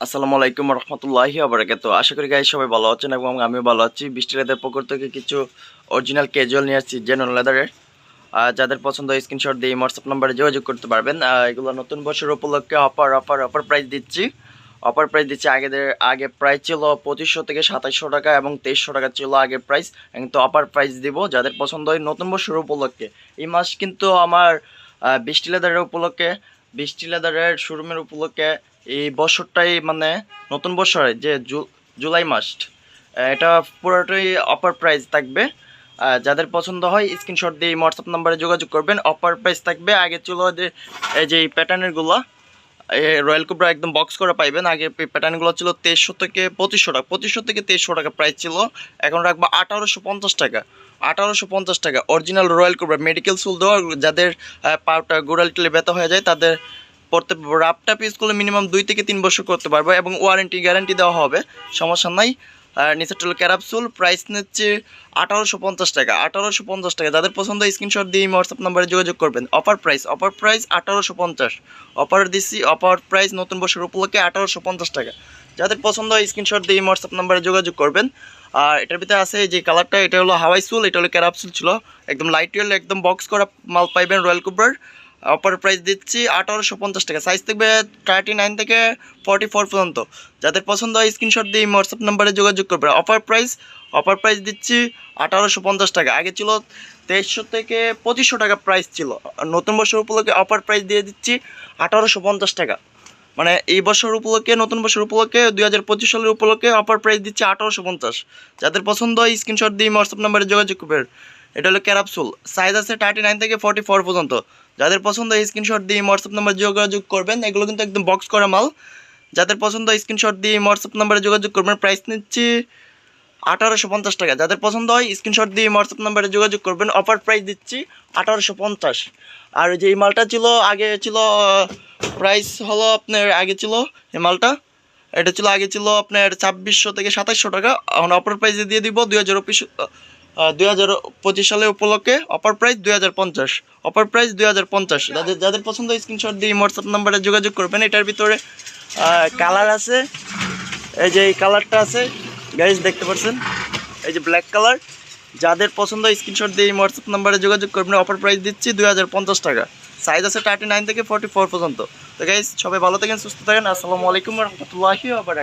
আসসালামু আলাইকুম রহমতুল্লাহি ওবারাকাতু। আশা করি গাইস সবাই ভালো আছেন এবং আমিও ভালো আছি। বৃষ্টি লেদার পক্ষ থেকে কিছু অরিজিনাল ক্যাজুয়াল নিয়ে আসছি জেনুইন লেদারের। যাদের পছন্দ স্ক্রিনশট দিয়ে হোয়াটসঅ্যাপ নাম্বারে যোগাযোগ করতে পারবেন। এগুলো নতুন বছর উপলক্ষে অফার প্রাইস দিচ্ছি। আগে প্রাইস ছিল 2500 থেকে 2700 টাকা এবং 2300 টাকা ছিল আগের প্রাইস, কিন্তু অফার প্রাইস দিব যাদের পছন্দ হয় নতুন বছর উপলক্ষে। এই মাস কিন্তু আমার বৃষ্টি লেদারের শোরুমের উপলক্ষে এই বছরটাই মানে নতুন বছর যে জুলাই মাস, এটা পুরোটাই অফার প্রাইস থাকবে। যাদের পছন্দ হয় স্ক্রিনশট দিয়ে হোয়াটসঅ্যাপ নাম্বারে যোগাযোগ করবেন। অফার প্রাইস থাকবে। আগে ছিল যে এই যে প্যাটার্নেরগুলো রয়্যাল কোবরা একদম বক্স করে পাইবেন। আগে প্যাটার্নগুলো ছিল 2300 থেকে 2500 টাকা, 2500 থেকে 2300 টাকা প্রাইস ছিল। এখন রাখবো 1850 টাকা, 1850 টাকা। অরিজিনাল রয়্যাল কোবরা মেডিকেল সুল দেওয়া, যাদের পাউটা গোড়াল টেলে ব্যথা হয়ে যায় তাদের পড়তে রাফটা পিস করলে মিনিমাম 2 থেকে 3 বছর করতে পারবো এবং ওয়ারেন্টি গ্যারান্টি দেওয়া হবে, সমস্যা নাই। নিচের টুল ক্যারাপসুল প্রাইস নিচ্ছে 1850 টাকা, 1850 টাকা। যাদের পছন্দ স্ক্রিনশট দিয়ে হোয়াটসঅ্যাপ নাম্বারে যোগাযোগ করবেন। অফার প্রাইস 1850 অফার দিচ্ছি। অফার প্রাইস নতুন বছর উপলক্ষে 1850 টাকা। যাদের পছন্দ স্ক্রিনশট দিয়ে হোয়াটসঅ্যাপ নাম্বারে যোগাযোগ করবেন। আর এটার ভিতরে আছে যে কালারটা, এটা হলো হাওয়াই সুল, এটা হলো ক্যারাপসুল ছিল, একদম লাইট ওয়েল, একদম বক্স করা মাল পাইবেন রয়্যাল কোবরার। অফার প্রাইস দিচ্ছি 1850 টাকা। সাইজ থাকবে 39 থেকে 44 পর্যন্ত। যাদের পছন্দ হয় স্ক্রিনশট দিয়ে হোয়াটসঅ্যাপ নাম্বারে যোগাযোগ করবে। অফার প্রাইস দিচ্ছি 1850 টাকা। আগে ছিল 2300 থেকে 2500 টাকা প্রাইস ছিল। নতুন বছর উপলক্ষে অফার প্রাইস দিয়ে দিচ্ছি 1850 টাকা। মানে এই বছর উপলক্ষে, নতুন বছর উপলক্ষে 2025 সালের উপলক্ষে অফার প্রাইস দিচ্ছে 1850। যাদের পছন্দ হয় স্ক্রিনশট দিয়ে হোয়াটসঅ্যাপ নাম্বারে যোগাযোগ করবেন। এটা হলো ক্যারাপসুল, সাইজ আছে 39 থেকে 44 পর্যন্ত। যাদের পছন্দ স্ক্রিনশট দিয়ে হোয়াটসঅ্যাপ নাম্বারে যোগাযোগ করবেন। এগুলো কিন্তু একদম বক্স করা মাল। যাদের পছন্দ স্ক্রিনশট দিয়ে হোয়াটসঅ্যাপ নাম্বারে যোগাযোগ করবেন। প্রাইস নিচ্ছি 1850 টাকা। যাদের পছন্দ হয় স্ক্রিনশট দিয়ে হোয়াটসঅ্যাপ নাম্বারে যোগাযোগ করবেন। অফার প্রাইস দিচ্ছি 1850। আর যে এই মালটা ছিল আগে ছিল প্রাইস হলো আপনার, আগে ছিল এই মালটা, এটা ছিল আগে ছিল আপনার 2600 থেকে 2700 টাকা। এখন অফার প্রাইসে দিয়ে দিব 2025 সালের উপলক্ষে অফার প্রাইস 2050। Offer price 2050। যাদের পছন্দ স্ক্রিনশট দিয়ে হোয়াটসঅ্যাপ নাম্বারে যোগাযোগ করবেন। এটার ভিতরে কালার আছে, এই যে এই কালারটা আছে গাইস, দেখতে পাচ্ছেন, এই যে ব্ল্যাক কালার। যাদের পছন্দ স্ক্রিনশট দিয়ে হোয়াটসঅ্যাপ নাম্বারে যোগাযোগ করবেন। অফার প্রাইস দিচ্ছি 2050 টাকা। সাইজ আছে 39 থেকে 44 পর্যন্ত। তো গাইস সবাই ভালো থাকেন, সুস্থ থাকেন। আসসালামু আলাইকুম রহমতুল্লাহি ওয়া বারাকাতুহু।